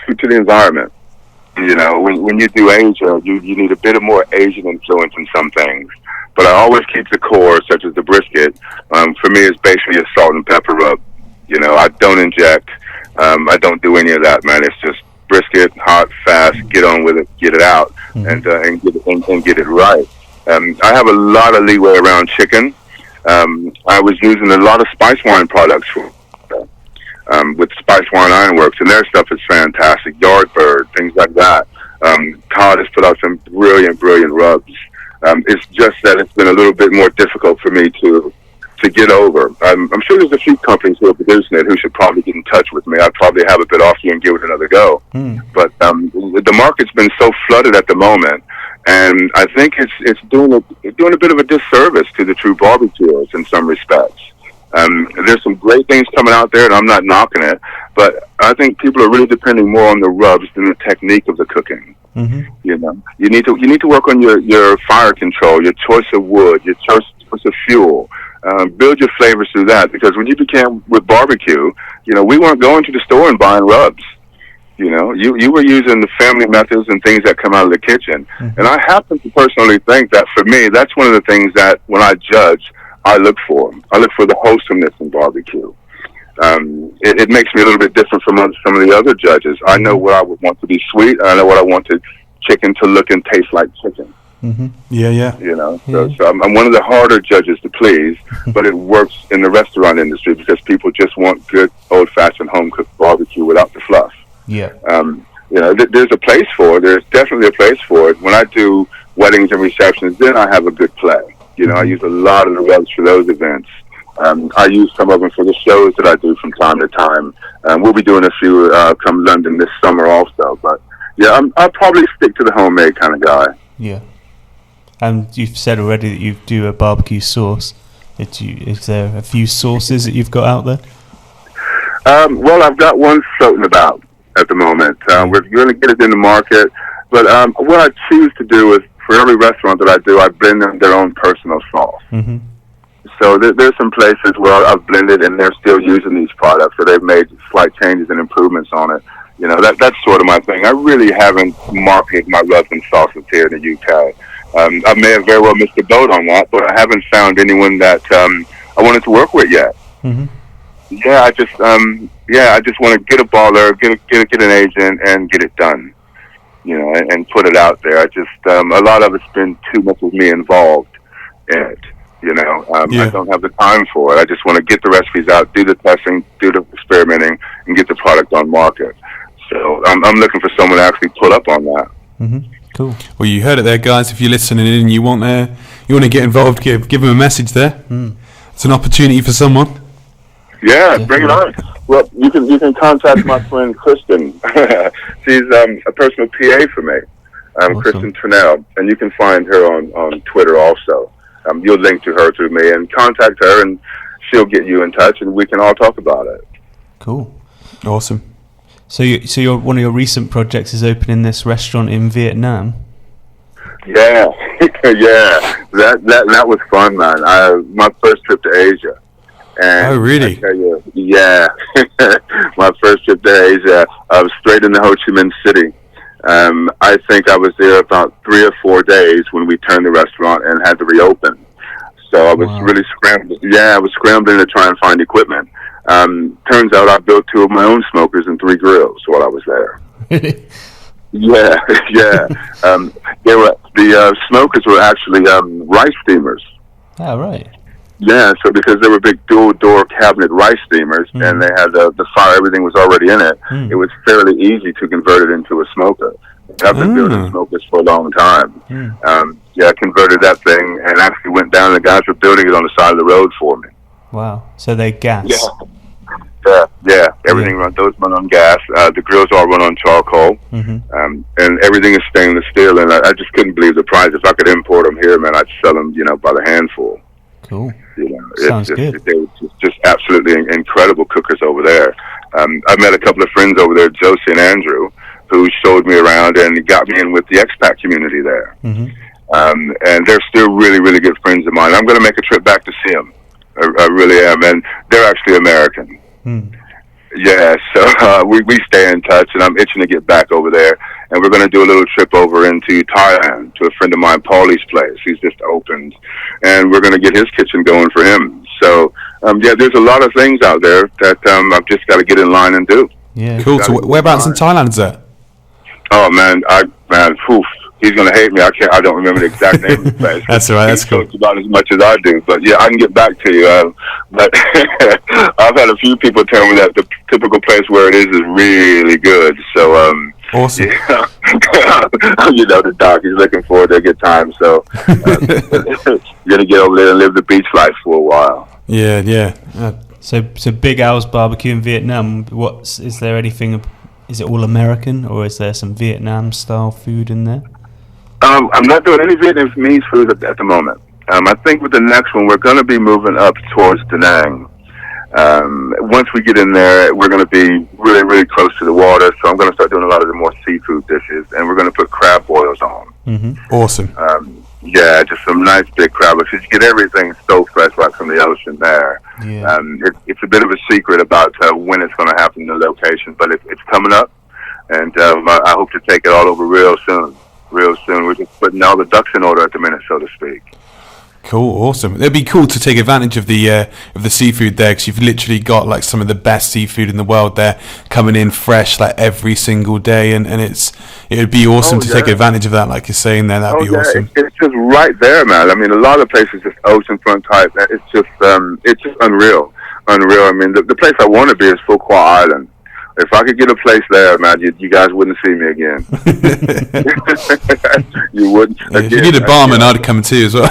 suit to the environment. You know, when you do Asia, you need a bit of more Asian influence in some things. But I always keep the core, such as the brisket. For me, it's basically a salt and pepper rub. You know, I don't inject. I don't do any of that, man. It's just brisket, hot, fast, get on with it, get it out, and get it right. I have a lot of leeway around chicken. I was using a lot of Spice Wine products with Spice Wine Ironworks, and their stuff is fantastic. Yardbird, things like that. Todd has put out some brilliant rubs. It's just that it's been a little bit more difficult for me to get over. I'm sure there's a few companies who are producing it who should probably get in touch with me. I'd probably have a bit off you and give it another go. But the market's been so flooded at the moment, and I think it's doing a bit of a disservice to the true barbecuers in some respects. There's some great things coming out there, and I'm not knocking it, but I think people are really depending more on the rubs than the technique of the cooking. You know, you need to work on your fire control, your choice of wood, your choice of fuel. Build your flavors through that, because when you began with barbecue, you know, we weren't going to the store and buying rubs. You know, you were using the family methods and things that come out of the kitchen. And I happen to personally think that for me, that's one of the things that when I judge, I look for. I look for the wholesomeness in barbecue. It makes me a little bit different from some of the other judges. I know what I would want to be sweet, and I know what I want chicken to look and taste like chicken. Yeah. You know, so I'm one of the harder judges to please, but it works in the restaurant industry because people just want good old-fashioned home-cooked barbecue without the fluff. Yeah. You know, there's a place for it. There's definitely a place for it. When I do weddings and receptions, then I have a good play. You know, I use a lot of the rubs for those events. I use some of them for the shows that I do from time to time. We'll be doing a few come London this summer also. But, yeah, I'll probably stick to the homemade kind of guy. Yeah. And you've said already that you do a barbecue sauce. Is there a few sauces that you've got out there? Well, I've got one floating about at the moment. We're going to get it in the market. But what I choose to do is, for every restaurant that I do, I blend them their own personal sauce. So there's some places where I've blended and they're still using these products, or they've made slight changes and improvements on it. You know, that's sort of my thing. I really haven't marketed my rubs and sauces here in the UK. I may have very well missed the boat on that, but I haven't found anyone that I wanted to work with yet. Yeah, I just want to get a baller, get an agent, and get it done. You know, and put it out there. I just a lot of it's been too much of me involved in it. You know, I don't have the time for it. I just want to get the recipes out, do the testing, do the experimenting, and get the product on market. So I'm looking for someone to actually pull up on that. Cool. Well, you heard it there, guys. If you're listening in and you want to get involved, give them a message there. It's an opportunity for someone. Yeah, bring it on. Well, you can contact my friend Kristen. She's a personal PA for me, Awesome. Kristen Trinnell, and you can find her on Twitter also. You'll link to her through me, and contact her, and she'll get you in touch, and we can all talk about it. Cool. Awesome. So your one of your recent projects is opening this restaurant in Vietnam. Yeah, yeah, that was fun, man. My first trip to Asia. And oh, really? I tell you, yeah, my first trip to Asia, I was straight into Ho Chi Minh City. I think I was there about 3 or 4 days when we turned the restaurant and had to reopen. So I was really scrambling. Yeah, I was scrambling to try and find equipment. Turns out I built 2 of my own smokers and 3 grills while I was there. Yeah. The smokers were actually rice steamers. Oh, right. Yeah, so because they were big dual-door cabinet rice steamers, and they had the fire, everything was already in it, it was fairly easy to convert it into a smoker. I've been building smokers for a long time. I converted that thing and actually went down, and the guys were building it on the side of the road for me. Wow. So they gas. Yeah, Yeah, everything those run on gas. The grills all run on charcoal, and everything is stainless steel. And I just couldn't believe the price. If I could import them here, man, I'd sell them, by the handful. Cool. Sounds good. They're just absolutely incredible cookers over there. I met a couple of friends over there, Josie and Andrew, who showed me around and got me in with the expat community there. And they're still really, really good friends of mine. I'm going to make a trip back to see them. I really am, and they're actually American. Yeah, so we stay in touch, and I'm itching to get back over there. And we're going to do a little trip over into Thailand to a friend of mine, Paulie's place. He's just opened, and we're going to get his kitchen going for him. So, there's a lot of things out there that I've just got to get in line and do. Yeah, cool. So whereabouts in Thailand is that? Oh man, he's going to hate me. I don't remember the exact name of the place. That's all right. That's cool. He talks about as much as I do, but yeah, I can get back to you. But I've had a few people tell me that the typical place where it is really good. So awesome. Yeah. The doc, he's looking forward to a good time. So you're gonna get over there and live the beach life for a while. Yeah. So Big Al's barbecue in Vietnam. Is there anything? Is it all American, or is there some Vietnam style food in there? I'm not doing any Vietnamese food at the moment. I think with the next one, we're going to be moving up towards Da Nang. Once we get in there, we're going to be really, really close to the water, so I'm going to start doing a lot of the more seafood dishes, and we're going to put crab boils on. Awesome. Just some nice big crab, because you get everything so fresh right from the ocean there. Yeah. It's a bit of a secret about when it's going to happen, the location, but it's coming up, and I hope to take it all over real soon. We're just putting all the ducks in order at the minute, so to speak. Cool, awesome. It'd be cool to take advantage of the seafood there, because you've literally got like some of the best seafood in the world there coming in fresh like every single day, and it would be awesome to take advantage of that, like you're saying there. That'd be awesome. It's just right there, man. I mean, a lot of places just oceanfront type. It's just unreal. I mean, the place I want to be is Phu Quoc Island. If I could get a place there, man, you guys wouldn't see me again. You wouldn't. If you need a barman, I'd come too as well.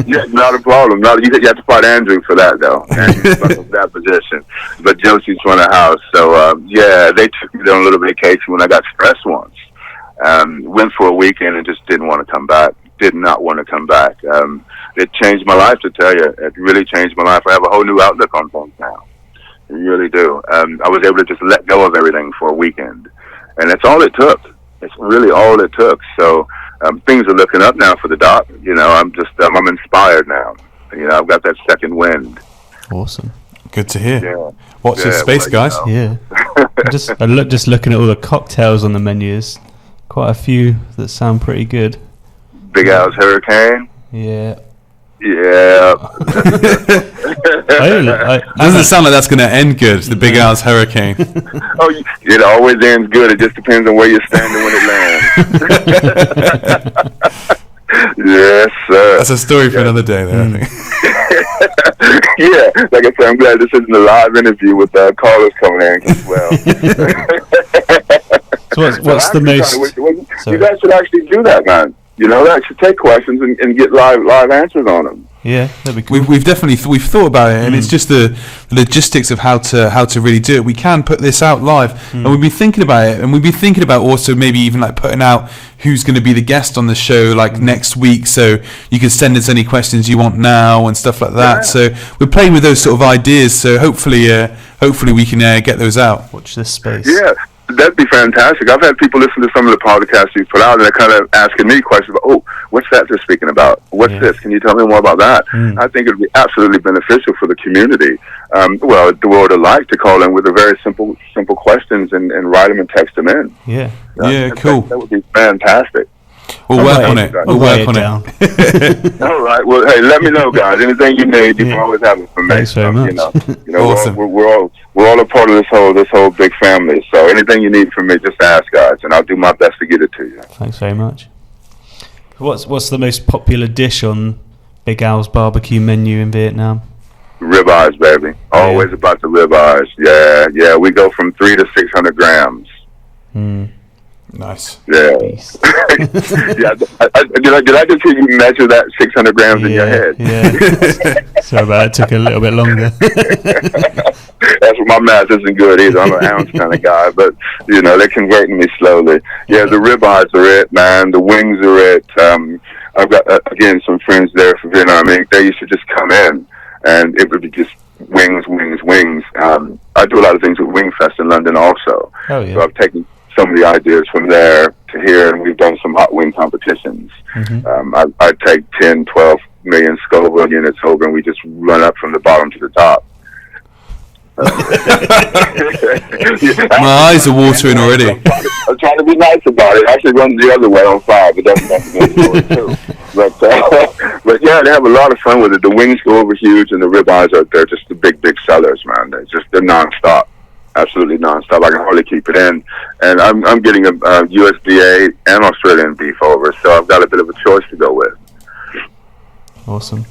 Yeah, not a problem. You have to fight Andrew for that, though. Andrew's from that position. But Josie's running a house. So, they took me on a little vacation when I got stressed once. Went for a weekend and just didn't want to come back. Did not want to come back. It changed my life, to tell you. It really changed my life. I have a whole new outlook on things now. You really do. I was able to just let go of everything for a weekend, and that's all it took. It's really all it took. So things are looking up now for the doc. I'm inspired now. I've got that second wind. Awesome. Good to hear. Yeah. Watch this space, guys. Yeah. just looking at all the cocktails on the menus. Quite a few that sound pretty good. Big Al's Hurricane. Yeah. Yeah. Doesn't sound like that's going to end good. The Big Al's Hurricane. It always ends good. It just depends on where you're standing when it lands. Yes, sir. That's a story for another day, though, I think. Yeah, like I said, I'm glad this isn't a live interview with callers coming in as well. So what's the most? You guys should actually do that, man. That should take questions and get live answers on them. Yeah, that'd be cool. We've definitely we've thought about it, and it's just the logistics of how to really do it. We can put this out live, and we've been thinking about it, and we've been thinking about also maybe even like putting out who's going to be the guest on the show like next week, so you can send us any questions you want now and stuff like that. So we're playing with those sort of ideas. So hopefully we can get those out. Watch this space. Yeah. That'd be fantastic. I've had people listen to some of the podcasts you put out, and they're kind of asking me questions about, what's that they're speaking about? What's this? Can you tell me more about that? I think it would be absolutely beneficial for the community, the world alike, to call in with a very simple questions and write them and text them in. Yeah. Cool. That would be fantastic. We'll work on it. We'll work on it. All right. Well, hey, let me know, guys. Anything you need, you can always have it from me. Thanks very much. Awesome. We're all a part of this whole big family. So anything you need from me, just ask, guys, and I'll do my best to get it to you. Thanks very much. What's the most popular dish on Big Al's barbecue menu in Vietnam? Ribeyes, baby. Always about the ribeyes. Yeah. We go from 300 to 600 grams. Nice. Yeah. Yeah. Did I just hear you measure that 600 grams in your head? Yeah. Sorry about it. Took a little bit longer. That's what my math isn't good either. I'm an ounce kind of guy, but they're converting me slowly. Yeah, the ribeyes are it, man. The wings are it. I've got again some friends there from Vietnam. I mean, they used to just come in, and it would be just wings. I do a lot of things with Wing Fest in London also. Oh yeah. So I've taken some of the ideas from there to here, and we've done some hot wing competitions. I take 10, 12 million Scoville units over, and we just run up from the bottom to the top. My eyes are watering already. I'm trying to be nice about it. Actually, runs the other way on fire, but that's the story too. But yeah, they have a lot of fun with it. The wings go over huge, and the ribeyes they're just the big sellers, man. They're nonstop, absolutely nonstop. I can hardly keep it in, and I'm getting a USDA and Australian beef over, so I've got a bit of a choice to go with. Awesome.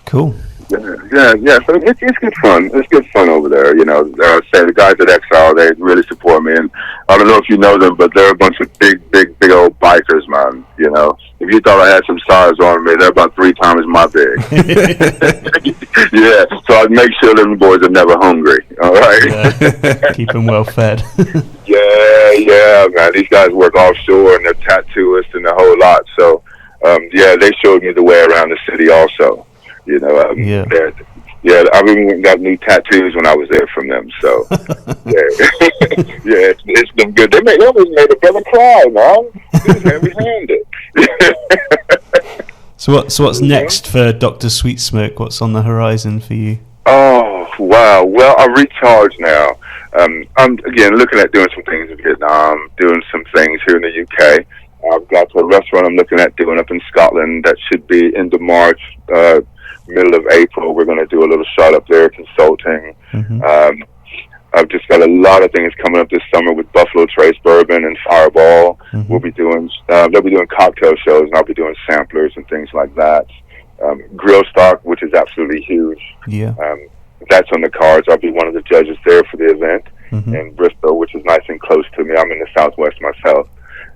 Cool. Yeah. So it's good fun. It's good fun over there. Say the guys at Exile, they really support me, and I don't know if you know them, but they're a bunch of big old bikers, man. If you thought I had some size on me, they're about 3 times my big. Yeah. So I'd make sure them boys are never hungry. All right. Yeah. Keep them well fed. Yeah, man. These guys work offshore, and they're tattooists and the whole lot. So, they showed me the way around the city also. I've even got new tattoos when I was there from them. So, it's been good. They almost made a brother cry, man. It was heavy-handed. So what's next for Dr. Sweetsmoke? What's on the horizon for you? Oh, wow. Well, I recharge now. I'm, again, looking at doing some things in Vietnam, doing some things here in the UK. I've got a restaurant I'm looking at doing up in Scotland that should be end of March, middle of April. We're going to do a little shot up there, consulting. I've just got a lot of things coming up this summer with Buffalo Trace Bourbon and Fireball. We'll be doing, they'll be doing cocktail shows, and I'll be doing samplers and things like that. Grill Stock, which is absolutely huge. Yeah. That's on the cards. I'll be one of the judges there for the event in Bristol, which is nice and close to me. I'm in the Southwest myself.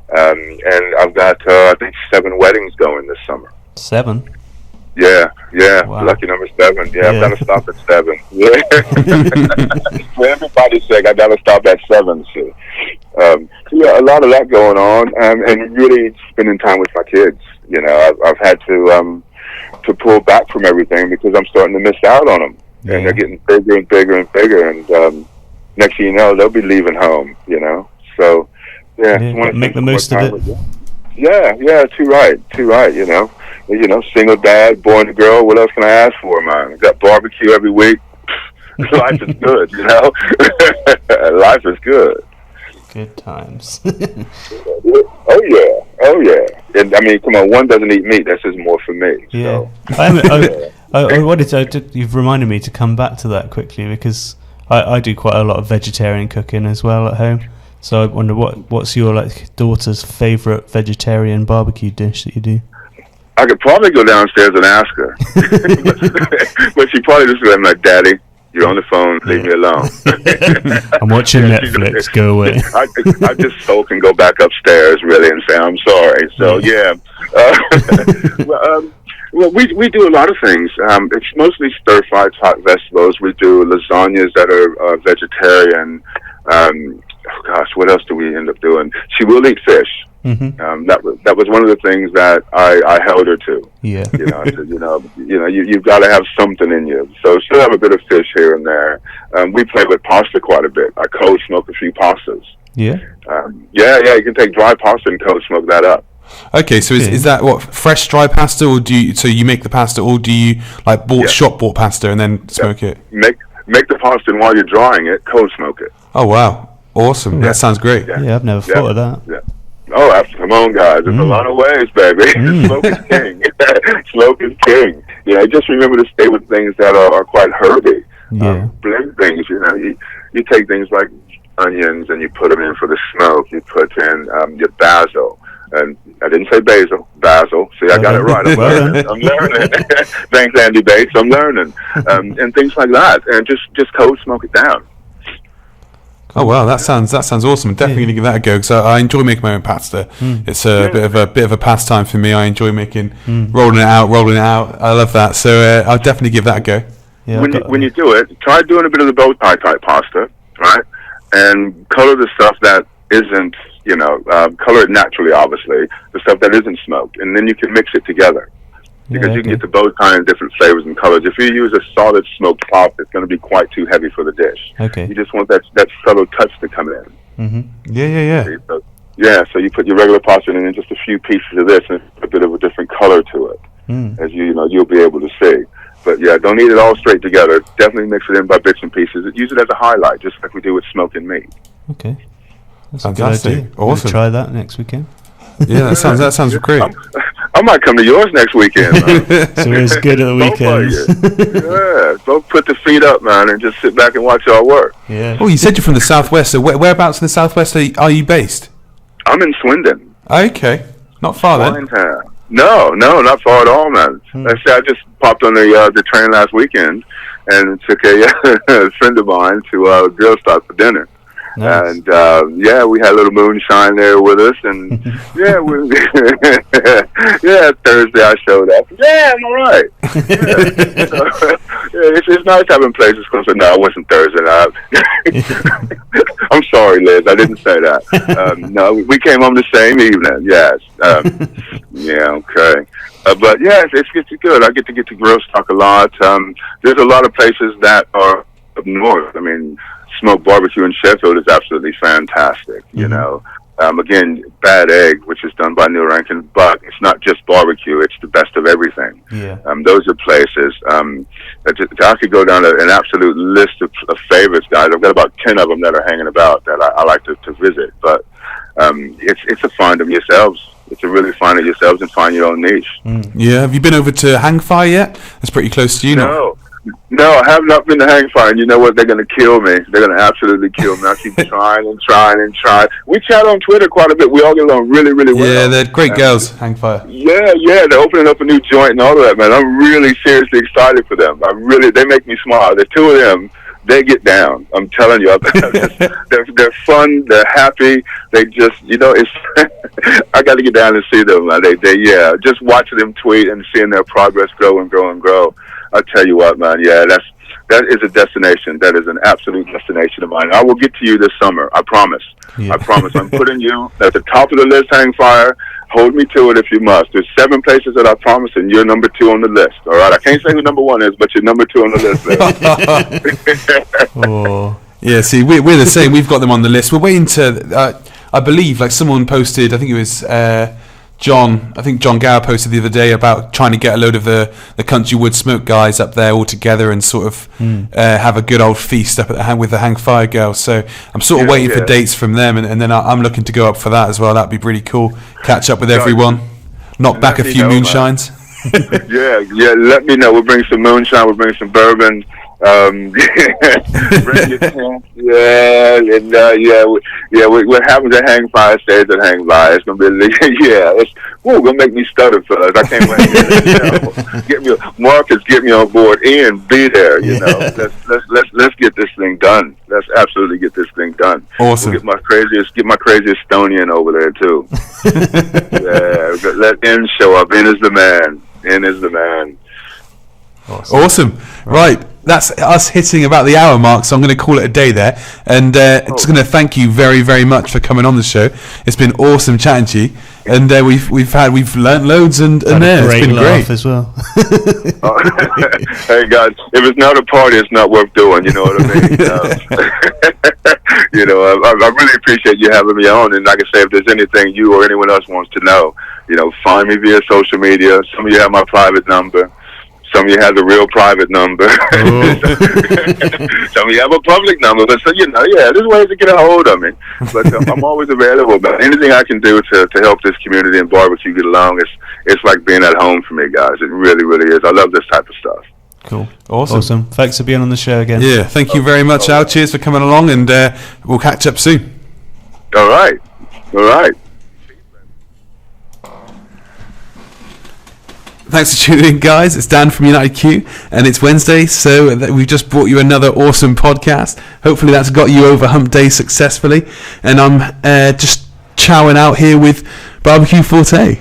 And I've got, I think, 7 weddings going this summer. 7? Yeah. Wow. Lucky number 7. Yeah, I've got to stop at 7. Yeah. For everybody's sake, I've got to stop at 7. So, a lot of that going on, and really spending time with my kids. I've had to pull back from everything because I'm starting to miss out on them, and they're getting bigger and bigger and bigger, and next thing you know, they'll be leaving home. So. Yeah, make the most of it. Yeah, too right. Single dad, boy and a girl. What else can I ask for, man? I got barbecue every week. Life is good, Life is good. Good times. Oh yeah. And I mean, come on, one doesn't eat meat. That's just more for me. Yeah. So. I wanted you've reminded me to come back to that quickly because I do quite a lot of vegetarian cooking as well at home. So I wonder what's your daughter's favourite vegetarian barbecue dish that you do? I could probably go downstairs and ask her, but she probably just said, like, "Daddy, you're on the phone. Leave me alone." I'm watching Netflix. Go away. I just sulk and go back upstairs, really, and say I'm sorry. So well, we do a lot of things. It's mostly stir-fried hot vegetables. We do lasagnas that are vegetarian. What else do we end up doing? She will eat fish. That was one of the things that I held her to. Yeah. I said, you've got to have something in you. So she'll have a bit of fish here and there. We play with pasta quite a bit. I cold smoke a few pastas. Yeah. You can take dry pasta and cold smoke that up. Okay, so is that what, fresh dry pasta, or you make the pasta, or do you shop bought pasta and then smoke it? Make the pasta, and while you're drying it, cold smoke it. Oh wow. Awesome. That sounds great. Yeah, I've never thought of that. Yeah. Oh, come on, guys. There's a lot of ways, baby. Smoke is king. Smoke is king. Just remember to stay with things that are quite herby. Yeah. Blend things, you take things like onions and you put them in for the smoke. You put in your basil. And I didn't say basil. See, I got it right. I'm learning. Thanks, Andy Bates. I'm learning. And things like that. And just cold smoke it down. Oh wow, that sounds awesome. I'm definitely gonna give that a go because I enjoy making my own pasta. It's a bit of a pastime for me. I enjoy making rolling it out. I love that. So I'll definitely give that a go. Yeah, when you do it, try doing a bit of the bow tie type pasta, right? And color the stuff that isn't, color it naturally, obviously, the stuff that isn't smoked, and then you can mix it together. Because you can get the bow tie in different flavors and colors. If you use a solid smoked top, it's going to be quite too heavy for the dish. Okay. You just want that subtle touch to come in. Mm-hmm. Yeah. So you put your regular pasta in and then just a few pieces of this and a bit of a different color to it, as you'll be able to see. But yeah, don't eat it all straight together. Definitely mix it in by bits and pieces. Use it as a highlight, just like we do with smoking meat. Okay. That's Fantastic. a good idea. Awesome. We'll try that next weekend. Yeah, that sounds great. I might come to yours next weekend. So it's good at the weekends. Yeah, both put the feet up, man, and just sit back and watch y'all work. Yeah. Oh, you said you're from the southwest. So whereabouts in the southwest are you based? I'm in Swindon. Okay, not far then. No, not far at all, man. Like I said, I just popped on the train last weekend and took a friend of mine to Girl Stop for dinner. Nice. And we had a little moonshine there with us, and Thursday I showed up. Yeah, I'm all right. It's nice having places close. No, it wasn't Thursday night. I'm sorry, Liz, I didn't say that. No, we came home the same evening. Yes. Okay. But yeah, it's good. I get to Grill Stock a lot. There's a lot of places that are up north. I mean, Smoked Barbecue in Sheffield is absolutely fantastic. Again, Bad Egg, which is done by Neil Rankin, but it's not just barbecue; it's the best of everything. Yeah. Those are places. I could go down an absolute list of favorites, guys. I've got about 10 of them that are hanging about that I like to visit. But it's to find them yourselves. It's to really find it yourselves and find your own niche. Yeah. Have you been over to Hangfire yet? That's pretty close to you, No, I have not been to Hangfire, and you know what? They're going to kill me. They're going to absolutely kill me. I keep trying and trying and trying. We chat on Twitter quite a bit. We all get along really, really well. Yeah, they're great girls, Hangfire. Yeah, they're opening up a new joint and all of that, man. I'm really seriously excited for them. They make me smile. The two of them, they get down. I'm telling you, they're fun. They're happy. They just, it's. I got to get down and see them. Man. They just watching them tweet and seeing their progress grow and grow and grow. I tell you what, man. Yeah, that is a destination. That is an absolute destination of mine. I will get to you this summer. I promise. Yeah. I promise. I'm putting you at the top of the list, Hangfire. Hold me to it if you must. There's 7 places that I promise, and you're number 2 on the list. All right. I can't say who number 1 is, but you're number 2 on the list. Oh. Yeah. See, we're the same. We've got them on the list. We're waiting to. I believe, like someone posted. I think it was. John Gower posted the other day about trying to get a load of the Country Wood Smoke guys up there all together and sort of have a good old feast up at with the Hangfire girls. So I'm sort of waiting for dates from them, and then I'm looking to go up for that as well. That'd be pretty cool. Catch up with everyone, knock back a few moonshines. Yeah. Let me know. We'll bring some moonshine. We'll bring some bourbon. Bring your tent. What happens at Hangfire stays at Hangfire. It's gonna be gonna make me stutter, fellas. I can't wait. Get me on board. Ian, be there. Let's get this thing done. Let's absolutely get this thing done. Awesome. We'll get my craziest Estonian over there too. Let Ian show up. Ian is the man. Ian is the man. Awesome. Right. That's us hitting about the hour mark, so I'm going to call it a day there. And just going to thank you very, very much for coming on the show. It's been awesome chatting to you, and we've learnt loads and it's been great as well. Hey guys, if it's not a party, it's not worth doing. You know what I mean? I really appreciate you having me on. And like I say, if there's anything you or anyone else wants to know, find me via social media. Some of you have my private number. Some of you have a real private number. Some of you have a public number. But there's ways to get a hold of me. But I'm always available, man. Anything I can do to help this community and barbecue get along, it's like being at home for me, guys. It really, really is. I love this type of stuff. Cool. Awesome. Thanks for being on the show again. Yeah, thank you very much, Al. Cheers for coming along, and we'll catch up soon. All right. Thanks for tuning in, guys. It's Dan from UnitedQ, and it's Wednesday, so we've just brought you another awesome podcast. Hopefully that's got you over hump day successfully, and I'm just chowing out here with BBQForte.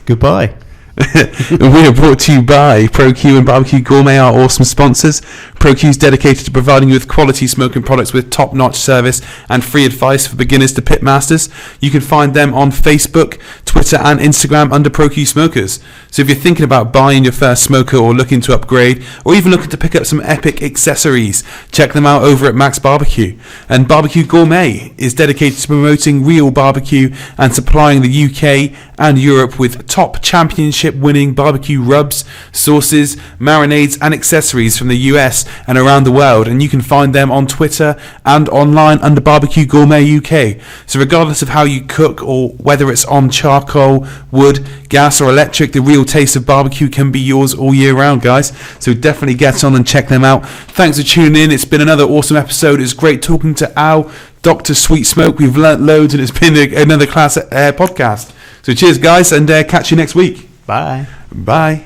Goodbye. We are brought to you by ProQ and BBQ Gourmet, our awesome sponsors. ProQ is dedicated to providing you with quality smoking products with top-notch service and free advice for beginners to pitmasters. You can find them on Facebook, Twitter and Instagram under ProQ Smokers. So if you're thinking about buying your first smoker or looking to upgrade or even looking to pick up some epic accessories, check them out over at Max Barbecue. And BBQ Gourmet is dedicated to promoting real barbecue and supplying the UK and Europe with top championship winning barbecue rubs, sauces, marinades and accessories from the US and around the world, and you can find them on Twitter and online under BBQ Gourmet UK. So regardless of how you cook or whether it's on charcoal, wood, gas or electric, the real taste of barbecue can be yours all year round, guys. So definitely get on and check them out. Thanks for tuning in. It's been another awesome episode. It's great talking to Al, Dr Sweetsmoke. We've learnt loads and it's been another class podcast. So cheers, guys, and catch you next week. Bye. Bye.